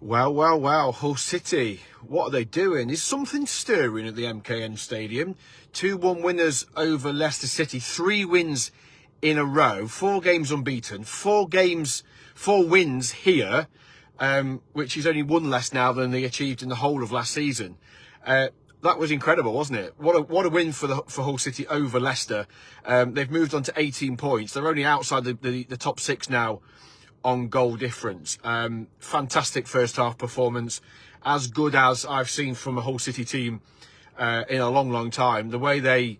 Well, Hull City, what are they doing? Is something stirring at the MKN Stadium? 2-1 winners over Leicester City, 3 wins in a row, 4 games unbeaten, 4 wins here, which is only 1 less now than they achieved in the whole of last season. That was incredible, wasn't it? What a win for Hull City over Leicester. They've moved on to 18 points. They're only outside the top 6 now on goal difference. Fantastic first half performance, as good as I've seen from a Hull City team in a long time. The way they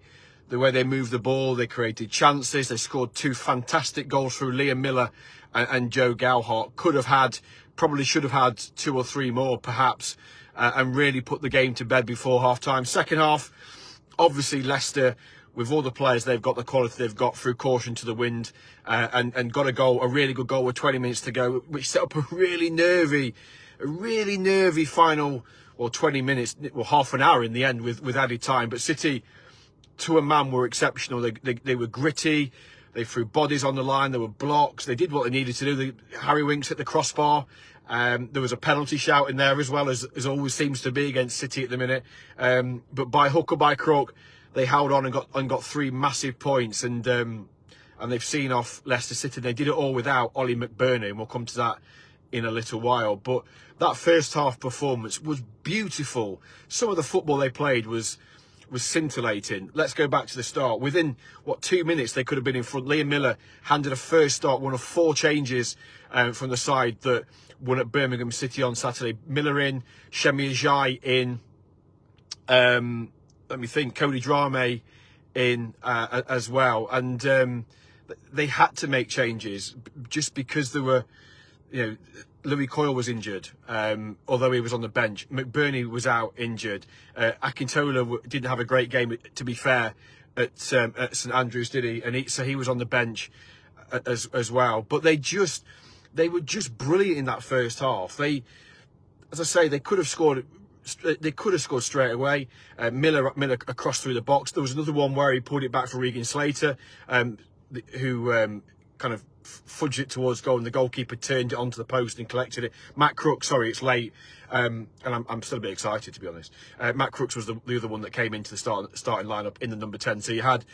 moved the ball, they created chances, they scored 2 fantastic goals through Millar and Joe Gelhardt. Probably should have had 2 or 3 more perhaps, and really put the game to bed before half time. Second half, obviously Leicester, with all the players they've got, the quality they've got, through caution to the wind, and got a really good goal with 20 minutes to go, which set up a really nervy final, or 20 minutes, well, half an hour in the end with added time. But City, to a man, were exceptional. They were gritty. They threw bodies on the line. There were blocks. They did what they needed to do. Harry Winks hit the crossbar. There was a penalty shout in there as well, as always seems to be against City at the minute. But by hook or by crook, they held on and got 3 massive points, and they've seen off Leicester City. They did it all without Ollie McBurney, and we'll come to that in a little while. But that first half performance was beautiful. Some of the football they played was scintillating. Let's go back to the start. Within 2 minutes they could have been in front. Millar handed a first start, one of 4 changes from the side that won at Birmingham City on Saturday. Millar in, Shemi Ajayi in. Let me think, Cody Drame in as well. And they had to make changes just because there were, Louis Coyle was injured, although he was on the bench. McBurney was out injured. Akintola didn't have a great game, to be fair, at St Andrews, did he? And so he was on the bench as well. But they were just brilliant in that first half. As I say, they could have scored. They could have scored straight away. Millar across through the box. There was another one where he pulled it back for Regan Slater, who kind of fudged it towards goal, and the goalkeeper turned it onto the post and collected it. Matt Crooks, sorry, it's late, and I'm still a bit excited, to be honest. Matt Crooks was the other one that came into the starting lineup in the number 10. So you had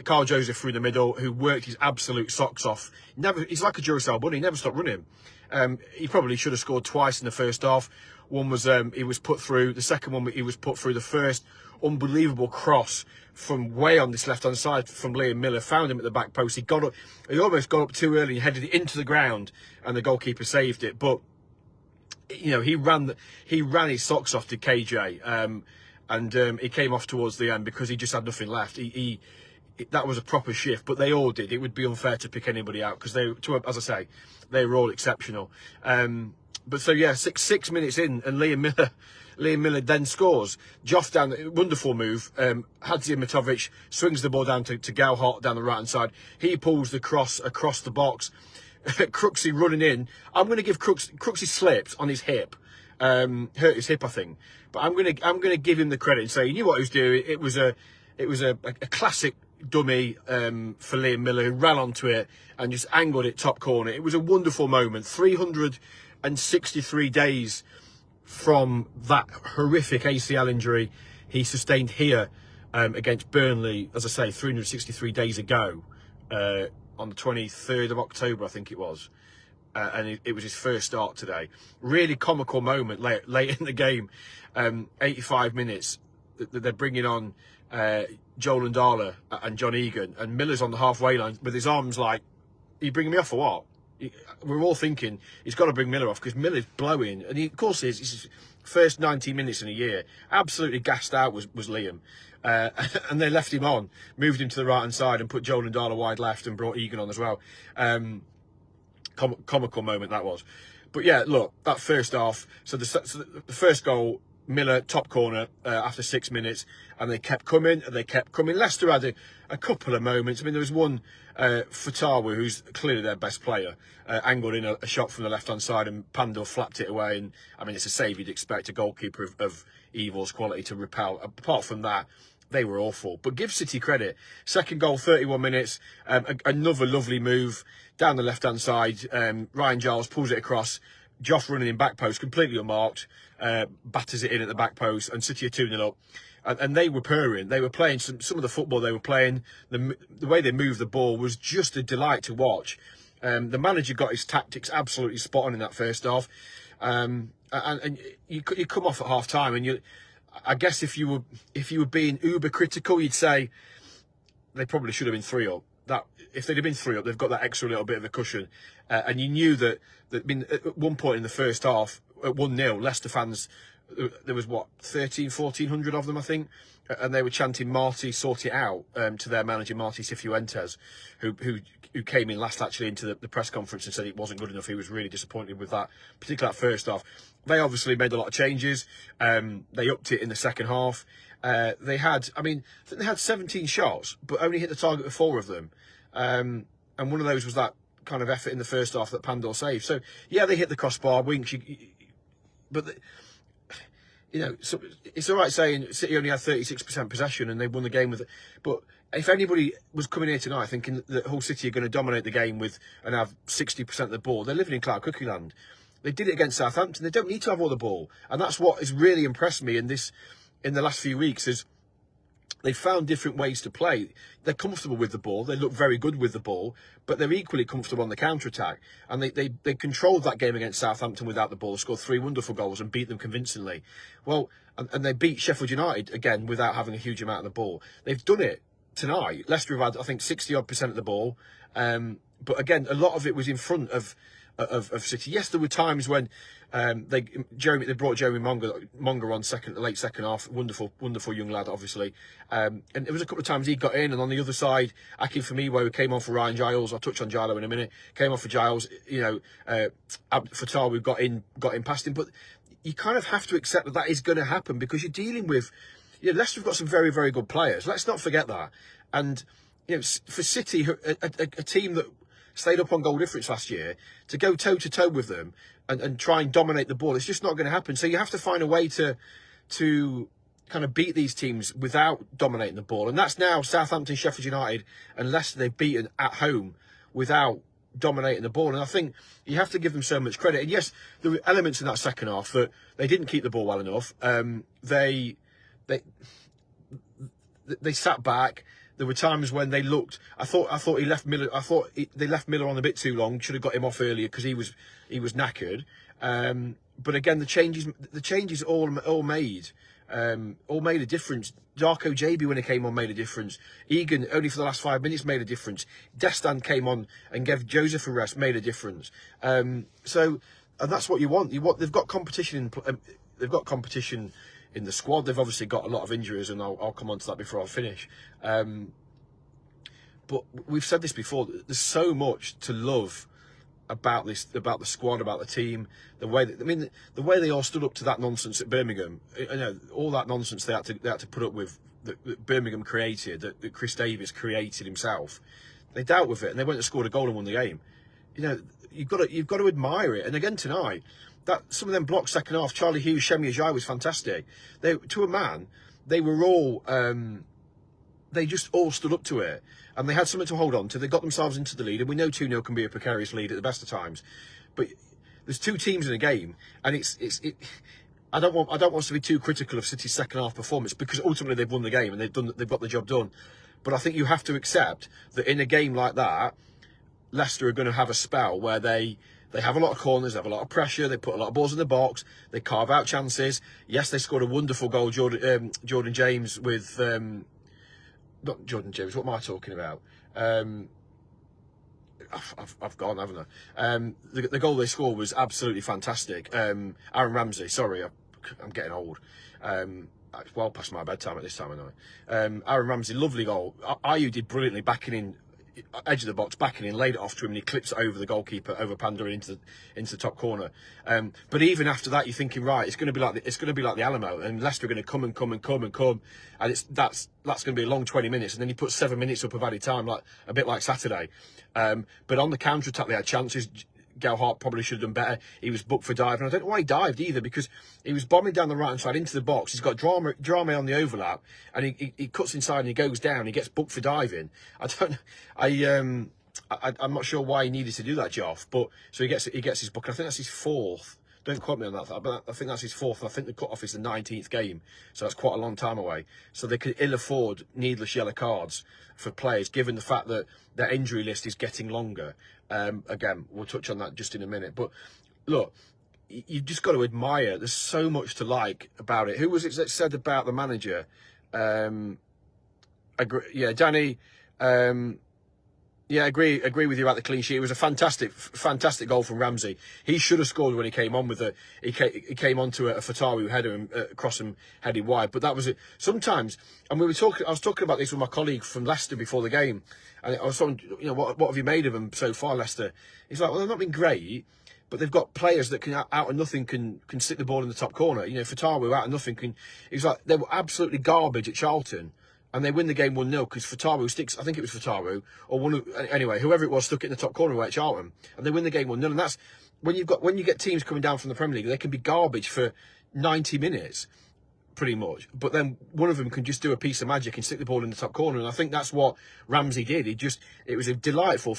Carl Joseph through the middle, who worked his absolute socks off. He's like a Duracell bunny. He never stopped running. He probably should have scored twice in the first half. One was he was put through. The second one, he was put through. The first, unbelievable cross from way on this left-hand side from Liam Millar, found him at the back post. He almost got up too early and headed it into the ground, and the goalkeeper saved it. But he ran his socks off to KJ, and he came off towards the end because he just had nothing left. That was a proper shift, but they all did. It would be unfair to pick anybody out because as I say, they were all exceptional. But so yeah, six minutes in, and Liam Millar then scores. Joff down, wonderful move. Hadzi Matovic swings the ball down to Gelhardt down the right hand side. He pulls the cross across the box. Crooksy running in. I'm going to give Crooksy slipped on his hip, hurt his hip, I think. But I'm going to give him the credit and say he knew what he was doing. It was a classic dummy for Liam Millar, who ran onto it and just angled it top corner. It was a wonderful moment. 363 days from that horrific ACL injury he sustained here against Burnley, as I say, 363 days ago, on the 23rd of October, I think it was. And it was his first start today. Really comical moment late in the game. 85 minutes, they're bringing on Joel Ndala and John Egan, and Miller's on the halfway line with his arms like, are you bringing me off or what? We're all thinking he's got to bring Millar off because Miller's blowing, and of course it's his first 90 minutes in a year. Absolutely gassed out was Liam, and they left him on, moved him to the right hand side, and put Joel Ndala wide left and brought Egan on as well. Comical moment that was. But yeah, look, that first half. So the first goal, Millar top corner after 6 minutes, and they kept coming. Leicester had a couple of moments. I mean, there was one, Fatawa, who's clearly their best player, angled in a shot from the left hand side, and Pandor flapped it away. And I mean, it's a save you'd expect a goalkeeper of Evil's quality to repel. Apart from that, they were awful. But give City credit. Second goal, 31 minutes. Another lovely move down the left hand side. Ryan Giles pulls it across. Joff running in back post, completely unmarked, batters it in at the back post, and City are 2-0 up. And they were purring. They were playing some of the football they were playing. The way they moved the ball was just a delight to watch. The manager got his tactics absolutely spot on in that first half. And you come off at half time, and I guess if you were being uber critical, you'd say they probably should have been 3-up. That if they'd have been 3-up, they've got that extra little bit of a cushion. And you knew that at one point in the first half, at 1-0, Leicester fans, there was what, 1,400 of them, I think, and they were chanting "Marty, sort it out" to their manager Marty Cifuentes, who came in last actually into the press conference and said it wasn't good enough. He was really disappointed with that, particularly that first half. They obviously made a lot of changes. They upped it in the second half. They had, I think they had 17 shots, but only hit the target with 4 of them. And one of those was that kind of effort in the first half that Pandor saved. So yeah, they hit the crossbar, Winks, so it's all right saying City only had 36% possession and they won the game with it. But if anybody was coming here tonight thinking that Hull City are going to dominate the game and have 60% of the ball, they're living in cloud cookie land. They did it against Southampton. They don't need to have all the ball, and that's what has really impressed me in the last few weeks. Is they found different ways to play. They're comfortable with the ball. They look very good with the ball, but they're equally comfortable on the counter-attack. And they controlled that game against Southampton without the ball, scored 3 wonderful goals and beat them convincingly. Well, and they beat Sheffield United, again, without having a huge amount of the ball. They've done it tonight. Leicester have had, I think, 60-odd% of the ball. But again, a lot of it was in front of City. Yes, there were times when they brought Jeremy Monger on late second half. Wonderful young lad, obviously. And there was a couple of times he got in, and on the other side, Akin Famiwo came on for Ryan Giles. I'll touch on Gilo in a minute. Came on for Giles. Fatawu got in past him. But you kind of have to accept that is going to happen because you're dealing with. Leicester have got some very, very good players. Let's not forget that. And for City, a team that stayed up on goal difference last year, to go toe-to-toe with them and try and dominate the ball, it's just not going to happen. So you have to find a way to kind of beat these teams without dominating the ball. And that's now Southampton, Sheffield United and Leicester they've beaten at home without dominating the ball. And I think you have to give them so much credit. And yes, there were elements in that second half that they didn't keep the ball well enough. They sat back. There were times when they looked. I thought he left Millar. They left Millar on a bit too long. Should have got him off earlier because he was knackered. But again, the changes all made a difference. Darko JB when he came on made a difference. Egan only for the last 5 minutes made a difference. Destan came on and gave Joseph a rest, made a difference. And that's what you want. They've got competition. They've got competition in the squad. They've obviously got a lot of injuries, and I'll come on to that before I finish. But we've said this before. There's so much to love about the squad, about the team, the way they all stood up to that nonsense at Birmingham. All that nonsense they had to put up with that Birmingham created, that Chris Davies created himself. They dealt with it, and they went and scored a goal and won the game. You've got to admire it. And again tonight, that some of them blocks second half, Charlie Hughes, Shemi Ajayi was fantastic. To a man, they were all. They just all stood up to it, and they had something to hold on to. They got themselves into the lead, and we know 2-0 can be a precarious lead at the best of times. But there's 2 teams in a game, and I don't want us to be too critical of City's second half performance because ultimately they've won the game and they've got the job done. But I think you have to accept that in a game like that, Leicester are going to have a spell where they have a lot of corners, they have a lot of pressure, they put a lot of balls in the box, they carve out chances. Yes, they scored a wonderful goal, Jordan James with. Not Jordan James, what am I talking about? I've gone, haven't I? The goal they scored was absolutely fantastic. Aaron Ramsey, sorry, I'm getting old. It's well past my bedtime at this time of night. Aaron Ramsey, lovely goal. Ayew did brilliantly, backing in, edge of the box, backing in, laid it off to him, and he clips it over the goalkeeper, over Pandora into the top corner. But even after that, you're thinking, right, it's going to be like the Alamo, and Leicester are going to come, and that's going to be a long 20 minutes, and then you put 7 minutes up of added time, like a bit like Saturday. But on the counter attack, they had chances. Gelhardt probably should have done better. He was booked for diving. I don't know why he dived either, because he was bombing down the right hand side into the box. He's got drama on the overlap, and he cuts inside and he goes down. He gets booked for diving. I'm not sure why he needed to do that, Geoff, but so he gets his book. I think that's his fourth. Don't quote me on that, but I think that's his fourth. I think the cut-off is the 19th game, so that's quite a long time away. So they could ill afford needless yellow cards for players, given the fact that their injury list is getting longer. Again, we'll touch on that just in a minute. But look, you've just got to admire. There's so much to like about it. Who was it that said about the manager? Yeah, Danny. Yeah, agree with you about the clean sheet. It was a fantastic goal from Ramsey. He should have scored when he came on with he came onto a Fatawu header and cross him headed wide. But that was it. Sometimes, and I was talking about this with my colleague from Leicester before the game, and I was talking, what have you made of them so far, Leicester? He's like, well, they've not been great, but they've got players that can out of nothing can stick the ball in the top corner. Fatawu out of nothing He's like, they were absolutely garbage at Charlton. And they win the game 1-0 because Fatawu sticks, I think it was Fatawu, or anyway, whoever it was stuck it in the top corner away at Charlton. And they win the game 1-0. And that's, when you get teams coming down from the Premier League, they can be garbage for 90 minutes, pretty much. But then one of them can just do a piece of magic and stick the ball in the top corner. And I think that's what Ramsey did. It was a delightful,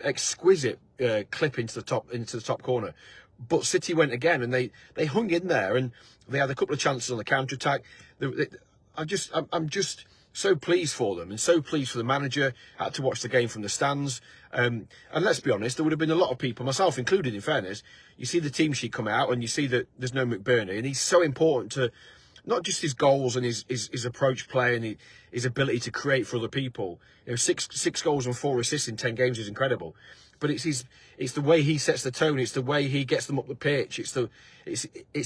exquisite clip into the top corner. But City went again, and they hung in there, and they had a couple of chances on the counter-attack. I'm just so pleased for them and so pleased for the manager. I had to watch the game from the stands. And let's be honest, there would have been a lot of people, myself included in fairness, you see the team sheet come out and you see that there's no McBurney, and he's so important to not just his goals and his approach play and his ability to create for other people. 6 goals and 4 assists in 10 games is incredible. But it's the way he sets the tone, it's the way he gets them up the pitch, it's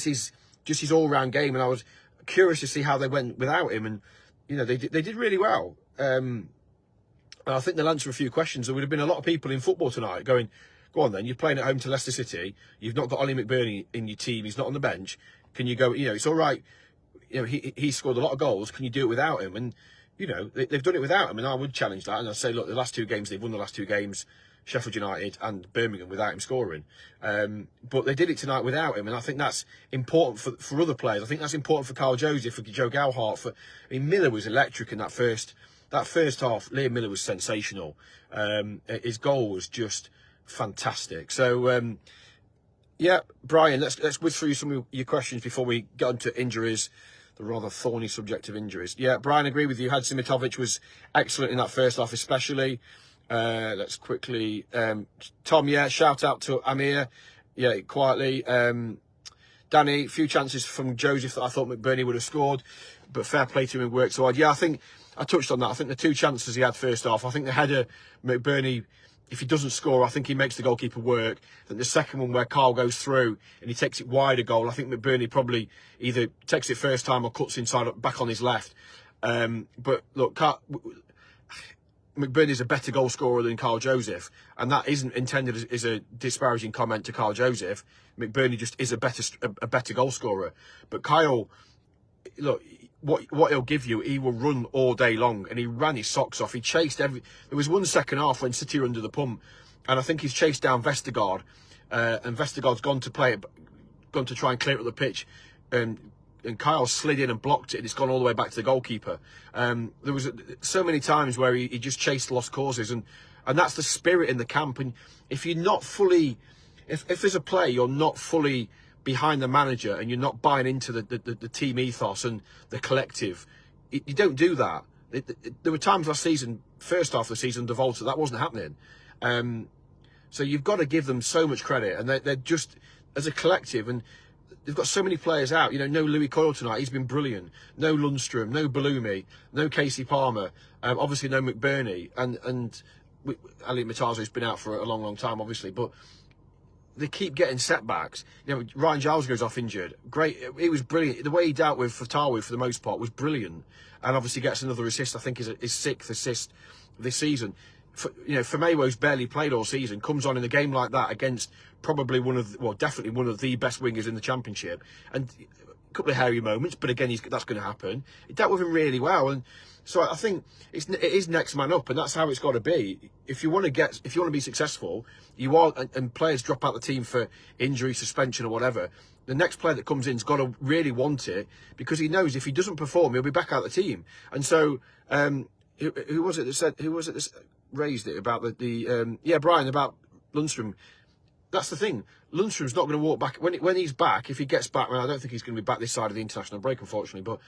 his all-round game. And I was curious to see how they went without him, and they did really well. And I think they'll answer a few questions. There would have been a lot of people in football tonight going, go on then, you're playing at home to Leicester City, you've not got Ollie McBurney in your team, he's not on the bench, can you go, it's all right, he scored a lot of goals, can you do it without him? And they've done it without him, and I would challenge that, and I'd say, look, the last 2 games, they've won the last 2 games, Sheffield United and Birmingham, without him scoring. But they did it tonight without him, and I think that's important for other players. I think that's important for Carl Joseph, for Joe Gelhardt. Miller was electric in that first half. Liam Miller was sensational. His goal was just fantastic. So, yeah, Brian, let's whiz through some of your questions before we get on to injuries, the rather thorny subject of injuries. Yeah, Brian, I agree with you. Hadzimitovic was excellent in that first half, especially. Let's quickly, Tom, yeah, shout out to Amir, yeah, quietly. Danny, few chances from Joseph that I thought McBurney would have scored, but fair play to him and worked so hard. Yeah, I think I touched on that. I think the 2 chances he had first half, I think the header, McBurney, if he doesn't score, I think he makes the goalkeeper work. I think the second one where Carl goes through and he takes it wider goal, I think McBurney probably either takes it first time or cuts inside back on his left. But look, McBurney is a better goal scorer than Carl Joseph, and that isn't intended as a disparaging comment to Carl Joseph. McBurney just is a better goal scorer. But Kyle, look, what he'll give you, he will run all day long, and he ran his socks off. He chased there was one second half when City were under the pump, and I think he's chased down Vestergaard, and Vestergaard's gone to try and clear up the pitch, and Kyle slid in and blocked it, and it's gone all the way back to the goalkeeper. There was so many times where he just chased lost causes, and that's the spirit in the camp. And if you're not fully, if there's a play, you're not fully behind the manager and you're not buying into the team ethos and the collective, you don't do that. There were times last season, first half of the season, under Volta, that wasn't happening. So you've got to give them so much credit, and they're just, as a collective, and they've got so many players out. No Louis Coyle tonight, he's been brilliant. No Lundstrom, no Bellumi, no Casey Palmer, obviously no McBurney, and Elliot Matazo's been out for a long time, obviously, but they keep getting setbacks. Ryan Giles goes off injured. Great, it was brilliant. The way he dealt with Fatawu for the most part was brilliant, and obviously gets another assist. I think his 6th assist this season. Famewo's barely played all season, comes on in a game like that against probably definitely one of the best wingers in the Championship, and a couple of hairy moments, but again, that's going to happen. He dealt with him really well, and so I think it is next man up, and that's how it's got to be. If you want to be successful, and players drop out the team for injury, suspension, or whatever, the next player that comes in's got to really want it, because he knows if he doesn't perform, he'll be back out the team. And so, who was it that said? raised it about yeah, Brian, about Lundstram. That's the thing. Lundstrom's not going to walk back when he's back. If he gets back, well, I don't think he's going to be back this side of the international break, unfortunately. But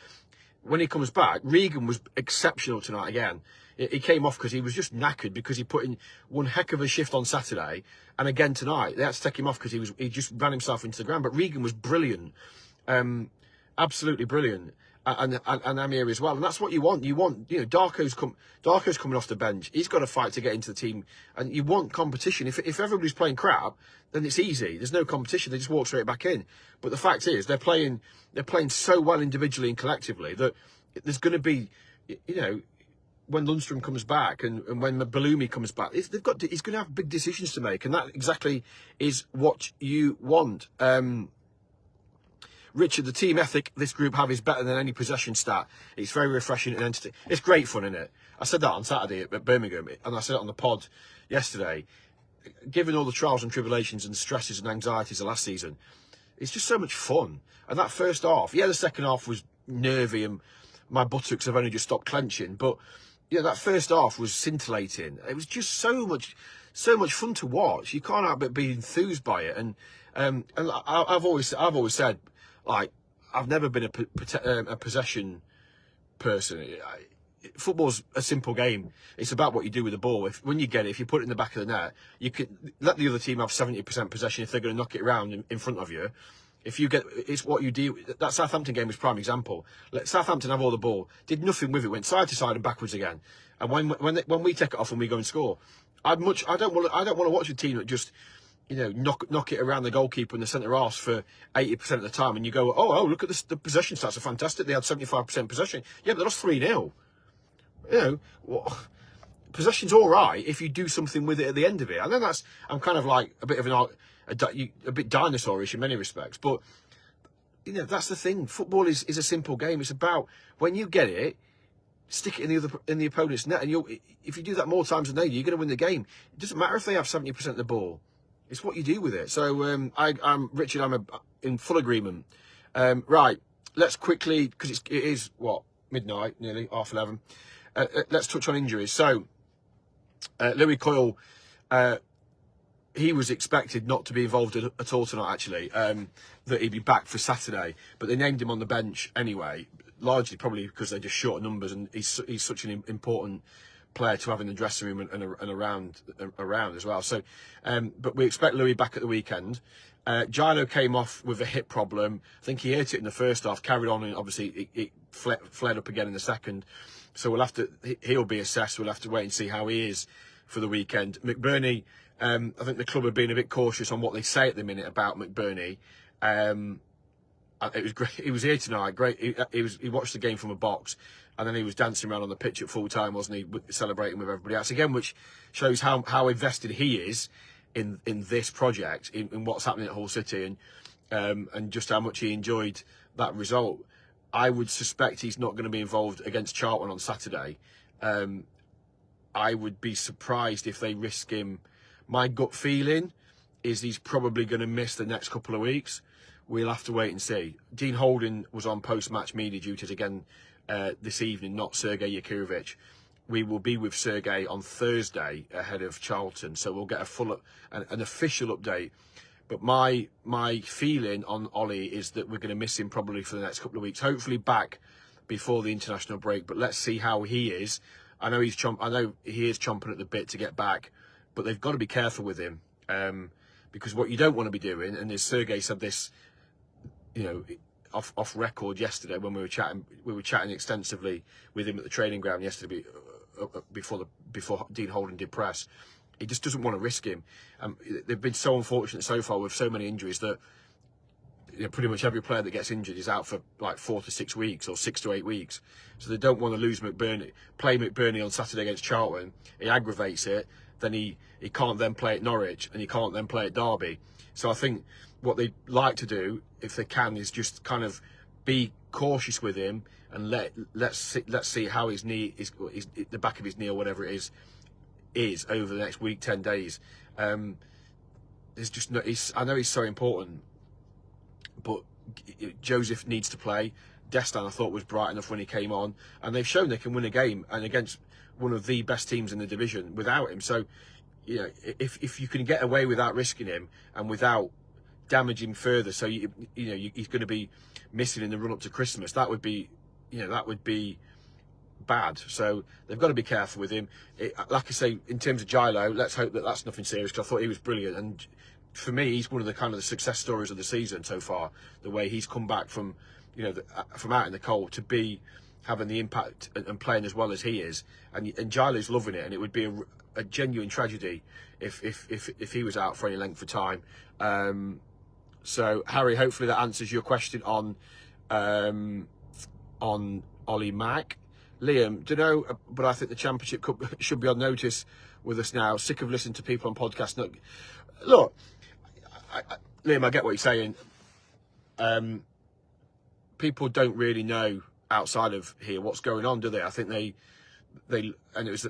when he comes back, Regan was exceptional tonight again. He came off because he was just knackered because he put in one heck of a shift on Saturday, and again tonight they had to take him off because he just ran himself into the ground. But Regan was brilliant, absolutely brilliant. And Amir as well, and that's what you want. You want, Darko's coming off the bench. He's got to fight to get into the team, and you want competition. If everybody's playing crap, then it's easy. There's no competition. They just walk straight back in. But the fact is, they're playing so well individually and collectively that there's going to be, when Lundstram comes back and when Balumi comes back, he's going to have big decisions to make, and that exactly is what you want. Richard, the team ethic this group have is better than any possession stat. It's very refreshing and entertaining. It's great fun, isn't it? I said that on Saturday at Birmingham, and I said it on the pod yesterday. Given all the trials and tribulations and stresses and anxieties of last season, it's just so much fun. And that first half, the second half was nervy and my buttocks have only just stopped clenching, but that first half was scintillating. It was just so much fun to watch. You can't help but be enthused by it. And I've always said, like, I've never been a possession person. Football's a simple game. It's about what you do with the ball. When you get it, if you put it in the back of the net, you can let the other team have 70% possession if they're going to knock it around in front of you. It's what you do. That Southampton game was a prime example. Let Southampton have all the ball, did nothing with it, went side to side and backwards again. And when we take it off and we go and score, I don't want to watch a team that just knock it around the goalkeeper and the centre halves for 80% of the time, and you go, oh, look at this, the possession stats are fantastic. They had 75% possession. Yeah, but they lost 3-0. Possession's all right if you do something with it at the end of it. And then I'm kind of like a bit dinosaurish in many respects, but that's the thing. Football is a simple game. It's about when you get it, stick it in the opponent's net, and if you do that more times than they do, you're going to win the game. It doesn't matter if they have 70% of the ball. It's what you do with it. So I'm Richard. I'm in full agreement. Right, let's quickly, because it is what, midnight, nearly 11:30. Let's touch on injuries. So Louis Coyle, he was expected not to be involved at all tonight. Actually, that he'd be back for Saturday, but they named him on the bench anyway. Largely probably because they're just short of numbers, and he's such an important player to have in the dressing room and around as well. So, but we expect Louis back at the weekend. Gilo came off with a hip problem. I think he hurt it in the first half, carried on, and obviously it flared up again in the second. So he'll be assessed. We'll have to wait and see how he is for the weekend. McBurney, I think the club have been a bit cautious on what they say at the minute about McBurney. It was great. He was here tonight. Great. He watched the game from a box, and then he was dancing around on the pitch at full time, wasn't he? Celebrating with everybody else again, which shows how invested he is in this project, in what's happening at Hull City, and just how much he enjoyed that result. I would suspect he's not going to be involved against Charlton on Saturday. I would be surprised if they risk him. My gut feeling is he's probably going to miss the next couple of weeks. We'll have to wait and see. Dean Holden was on post-match media duties again this evening, not Sergei Yakirovich. We will be with Sergei on Thursday ahead of Charlton, so we'll get an official update. But my feeling on Ollie is that we're going to miss him probably for the next couple of weeks. Hopefully back before the international break, but let's see how he is. I know he is chomping at the bit to get back, but they've got to be careful with him because what you don't want to be doing, and as Sergei said this, off record yesterday when we were chatting extensively with him at the training ground yesterday before Dean Holden did press. He just doesn't want to risk him. They've been so unfortunate so far with so many injuries that pretty much every player that gets injured is out for like 4 to 6 weeks or 6 to 8 weeks. So they don't want to lose McBurney. Play McBurney on Saturday against Charlton. He aggravates it. Then he can't then play at Norwich, and he can't then play at Derby. So I think what they like to do, if they can, is just kind of be cautious with him and let's see how his knee is, the back of his knee or whatever it is over the next week, 10 days. There's just no. I know he's so important, but Joseph needs to play. Destin, I thought, was bright enough when he came on, and they've shown they can win a game. And against one of the best teams in the division without him. So, you know, if you can get away without risking him and without damaging further, so he's going to be missing in the run up to Christmas, that would be bad. So they've got to be careful with him. Like I say, in terms of Gilo, let's hope that that's nothing serious, because I thought he was brilliant, and for me, he's one of the kind of the success stories of the season so far. The way he's come back from, from out in the cold to be having the impact and playing as well as he is, and Gilo's loving it, and it would be a genuine tragedy if he was out for any length of time. So Harry, hopefully that answers your question on Ollie Mack. Liam, don't know, but I think the Championship Cup should be on notice with us now. Sick of listening to people on podcasts. Look, Liam, I get what you're saying. People don't really know outside of here what's going on, do they? I think they and it was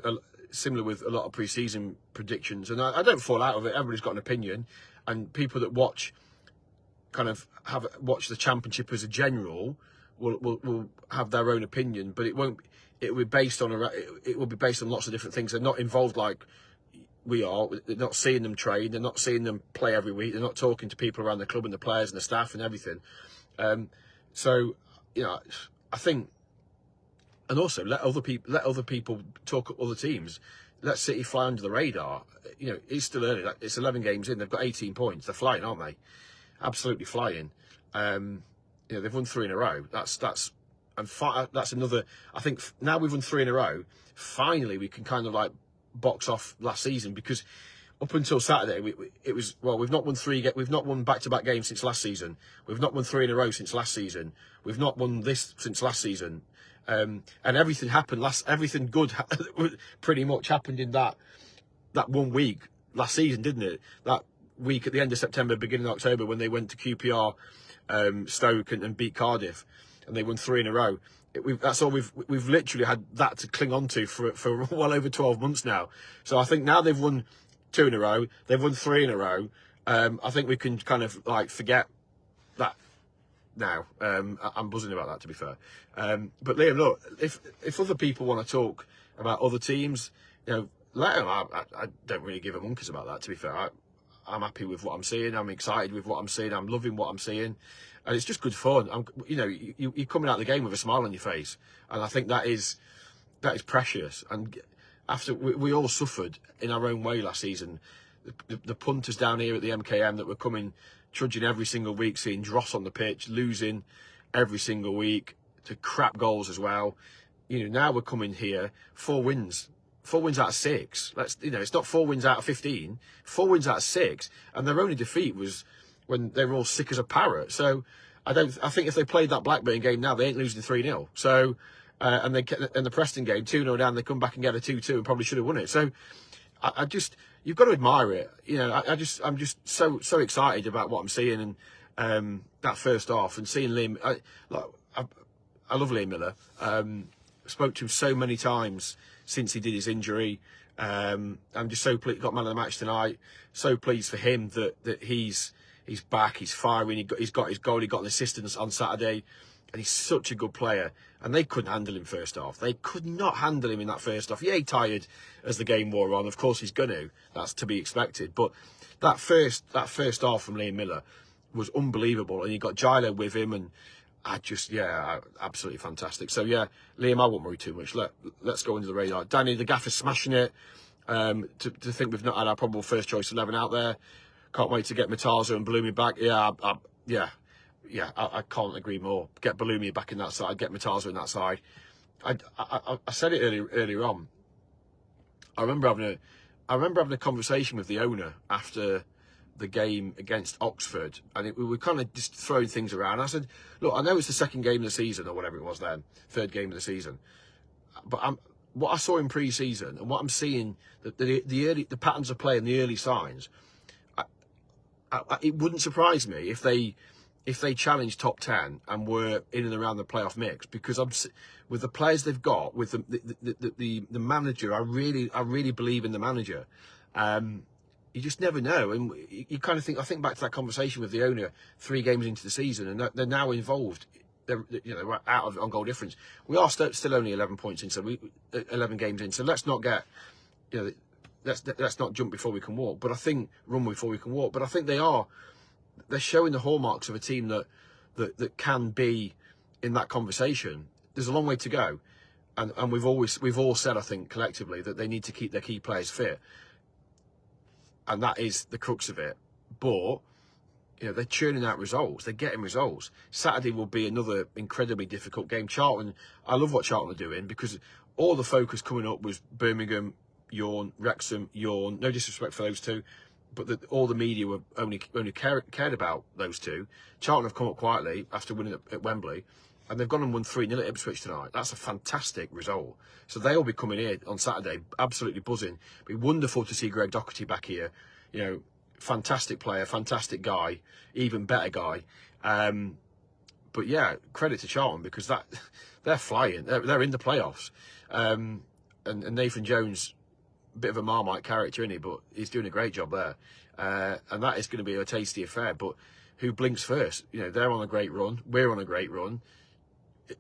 similar with a lot of pre-season predictions, and I don't fall out of it. Everybody's got an opinion, and people that watch the Championship as a general will have their own opinion, but it won't. It will be based on lots of different things. They're not involved like we are. They're not seeing them train. They're not seeing them play every week. They're not talking to people around the club and the players and the staff and everything. So I think, and also let other people talk up other teams. Let City fly under the radar. It's still early. It's 11 games in. They've got 18 points. They're flying, aren't they? Absolutely flying. They've won 3 in a row. That's another. I think now we've won 3 in a row. Finally, we can kind of like box off last season, because up until Saturday, we've not won 3. We've not won back-to-back games since last season. We've not won 3 in a row since last season. We've not won this since last season. And everything happened everything good pretty much happened in that 1 week last season, didn't it? That week at the end of September, beginning of October, when they went to QPR, Stoke, and beat Cardiff, and they won 3 in a row. That's all we've literally had that to cling on to for well over 12 months now. So I think now they've won 2 in a row, they've won 3 in a row. I think we can kind of like forget that now. I'm buzzing about that, to be fair. But Liam, look, if other people want to talk about other teams, let them. I don't really give a monkeys about that, to be fair. I'm happy with what I'm seeing. I'm excited with what I'm seeing. I'm loving what I'm seeing, and it's just good fun. You're coming out of the game with a smile on your face, and I think that is precious. And after we all suffered in our own way last season, the punters down here at the MKM that were coming, trudging every single week, seeing dross on the pitch, losing every single week to crap goals as well. Now we're coming here, 4 wins. 4 wins out of 6. It's not 4 wins out of 15. 4 wins out of 6, and their only defeat was when they were all sick as a parrot. So I think if they played that Blackburn game now, they ain't losing 3-0. So and the Preston game 2-0 down, they come back and get a 2-2 and probably should have won it. So I just, you've got to admire it. I'm just so excited about what I'm seeing, and that first half, and seeing Liam. I love Liam Millar. Spoke to him so many times since he did his injury. I'm just so pleased. Got man of the match tonight. So pleased for him that he's back. He's firing. He's got his goal. He got an assist on Saturday, and he's such a good player. And they couldn't handle him first half. They could not handle him in that first half. Yeah, he tired as the game wore on. Of course he's going to. That's to be expected. But that first half from Liam Millar was unbelievable. And you got Gilo with him, and absolutely fantastic. So yeah, Liam, I won't worry too much. Let's go under the radar. Danny, the gaffer's smashing it. To think we've not had our probable first choice 11 out there. Can't wait to get Mataza and Bloomy back. I can't agree more. Get Bloomy back in that side. Get Mataza in that side. I said it earlier on. I remember having a conversation with the owner after the game against Oxford, and we were kind of just throwing things around. I said, look, I know it's the 2nd game of the season, or whatever it was then, 3rd game of the season, but what I saw in pre-season and what I'm seeing, the patterns of play and the early signs, it wouldn't surprise me if they challenged top 10 and were in and around the playoff mix, because with the players they've got, with the manager, I really believe in the manager. You just never know, and you kind of think. I think back to that conversation with the owner 3 games into the season, and they're now involved we're out of on goal difference. We are still only 11 points in, so 11 games in. So let's not get, let's not jump before we can walk. But I think run before we can walk. But I think they're showing the hallmarks of a team that can be in that conversation. There's a long way to go, and we've all said, I think, collectively, that they need to keep their key players fit, and that is the crux of it. But they're churning out results. They're getting results. Saturday will be another incredibly difficult game. Charlton, I love what Charlton are doing, because all the focus coming up was Birmingham, yawn, Wrexham, yawn. No disrespect for those two, but all the media were only cared about those two. Charlton have come up quietly after winning at Wembley, and they've gone and won 3-0 at Ipswich tonight. That's a fantastic result. So they'll be coming here on Saturday, absolutely buzzing. It'd be wonderful to see Greg Docherty back here. Fantastic player, fantastic guy, even better guy. But yeah, credit to Charlton, because they're flying. They're in the playoffs. And Nathan Jones, a bit of a Marmite character, isn't he? But he's doing a great job there. And that is going to be a tasty affair. But who blinks first? They're on a great run. We're on a great run.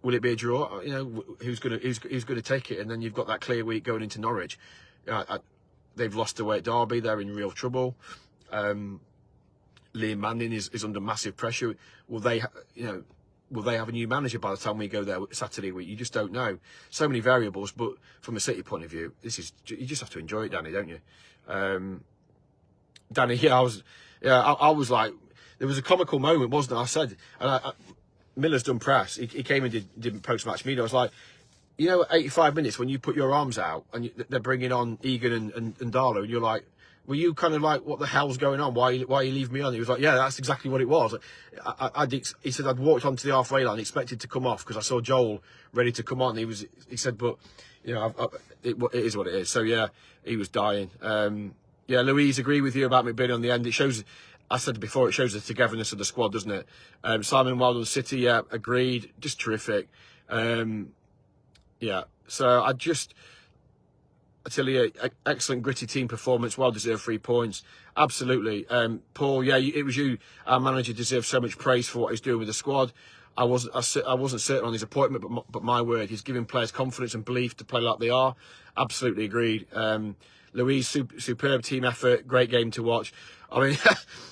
Will it be a draw? Who's going to take it? And then you've got that clear week going into Norwich. They've lost away at Derby. They're in real trouble. Liam Manning is under massive pressure. Will they have a new manager by the time we go there Saturday week? You just don't know. So many variables. But from a City point of view, you just have to enjoy it, Danny, don't you? Danny, I was like, there was a comical moment, wasn't there? I said, and Millar's done press. He came and did post-match media. I was like, 85 minutes when you put your arms out and they're bringing on Egan and Darlow, and you're like, were you kind of like, what the hell's going on? Why are you leaving me on? He was like, yeah, that's exactly what it was. He said, I'd walked onto the halfway line, expected to come off because I saw Joel ready to come on. He said, but it is what it is. So yeah, he was dying. Yeah, Louise, agree with you about me being on the end. It shows, I said before, it shows the togetherness of the squad, doesn't it? Simon Wild City, yeah, agreed. Just terrific. Yeah, so I tell you, excellent gritty team performance, well deserved 3 points, absolutely. Paul, yeah, it was you. Our manager deserves so much praise for what he's doing with the squad. I wasn't certain on his appointment, but my word, he's giving players confidence and belief to play like they are. Absolutely agreed. Louise, superb team effort, great game to watch. I mean,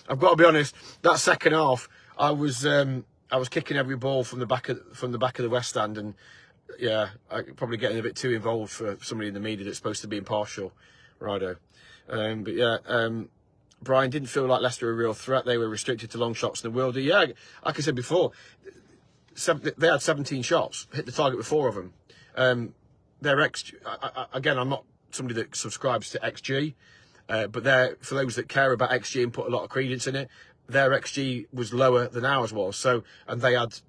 I've got to be honest, that second half, I was kicking every ball from the back of the West Stand, and yeah, probably getting a bit too involved for somebody in the media that's supposed to be impartial, righto. But yeah, Brian, didn't feel like Leicester were a real threat. They were restricted to long shots in the world. Yeah, like I said before, they had 17 shots, hit the target with 4 of them. Their again, I'm not somebody that subscribes to XG, but for those that care about XG and put a lot of credence in it, their XG was lower than ours was. So, and they had,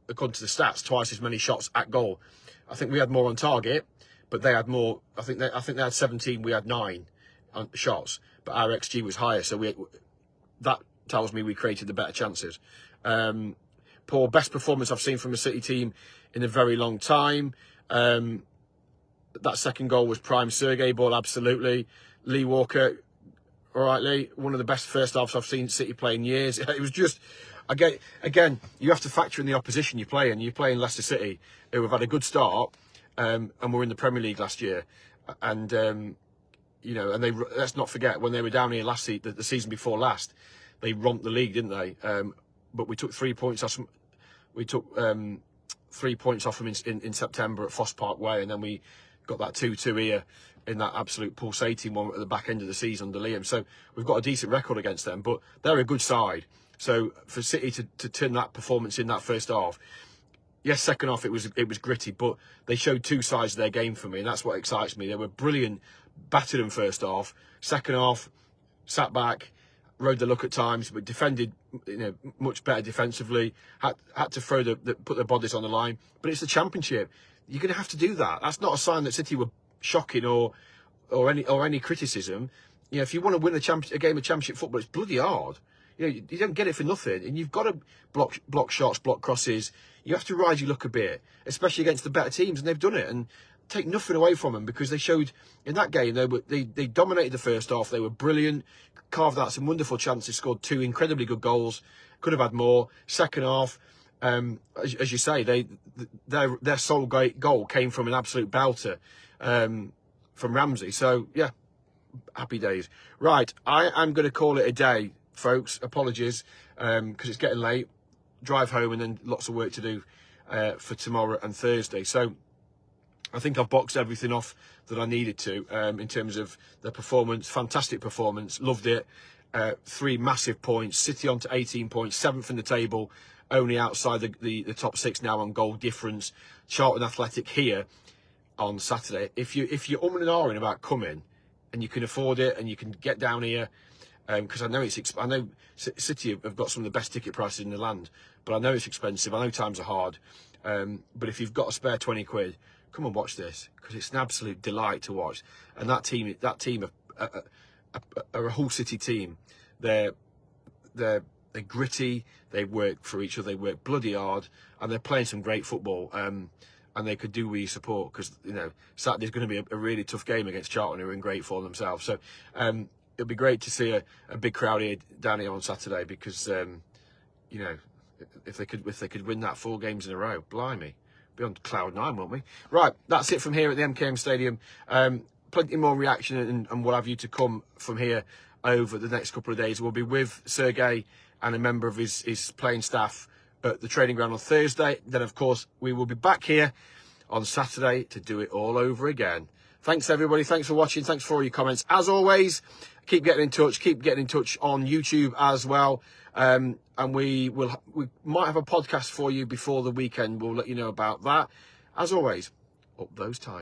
according to the stats, twice as many shots at goal. I think we had more on target, but they had more. I think they had 17. We had 9 shots, but our XG was higher. So that tells me we created the better chances. Paul, best performance I've seen from a City team in a very long time. That second goal was prime Sergei ball, absolutely. Lee Walker, all right, Lee, one of the best first halves I've seen City play in years. It was just, again, you have to factor in the opposition you're playing. You're playing Leicester City, who have had a good start, and were in the Premier League last year. And, and let's not forget, when they were down here the season before last, they romped the league, didn't they? But we took 3 points off. We took 3 points off them in September at Foss Park Way, and then we got that 2-2 here in that absolute pulsating one at the back end of the season under Liam. So we've got a decent record against them, but they're a good side. So for City to turn that performance in that first half, yes, second half it was gritty, but they showed 2 sides of their game for me, and that's what excites me. They were brilliant, battered them first half. Second half, sat back, rode the luck at times, but defended much better defensively. Had to put their bodies on the line. But it's the Championship. You're going to have to do that. That's not a sign that City were shocking or any criticism. If you want to win a game of Championship football, it's bloody hard. You don't get it for nothing, and you've got to block shots, block crosses. You have to ride your luck a bit, especially against the better teams, and they've done it. And take nothing away from them, because they showed in that game they dominated the first half. They were brilliant, carved out some wonderful chances, scored 2 incredibly good goals. Could have had more. Second half, as you say, their sole goal came from an absolute belter from Ramsey. So yeah, happy days. Right, I am going to call it a day, folks. Apologies, because it's getting late. Drive home and then lots of work to do for tomorrow and Thursday. So I think I've boxed everything off that I needed to in terms of the performance. Fantastic performance, loved it. 3 massive points. City on to 18 points, 7th in the table, only outside the top 6 now on goal difference. Charlton Athletic here on Saturday. If you're umming and ahhing about coming, and you can afford it, and you can get down here, because I know I know City have got some of the best ticket prices in the land, but I know it's expensive. I know times are hard, but if you've got a spare 20 quid, come and watch this, because it's an absolute delight to watch. And that team are a Hull City team. They're gritty. They work for each other. They work bloody hard, and they're playing some great football. And they could do with your support, because Saturday's going to be a really tough game against Charlton, who are in great form themselves. So it'll be great to see a big crowd here down here on Saturday, because if they could win that 4 games in a row, blimey, be on cloud 9, won't we? Right, that's it from here at the MKM Stadium. Plenty more reaction and what have you to come from here over the next couple of days. We'll be with Sergei and a member of his playing staff at the training ground on Thursday. Then, of course, we will be back here on Saturday to do it all over again. Thanks, everybody. Thanks for watching. Thanks for all your comments. As always, keep getting in touch. Keep getting in touch on YouTube as well. And we might have a podcast for you before the weekend. We'll let you know about that. As always, up those times.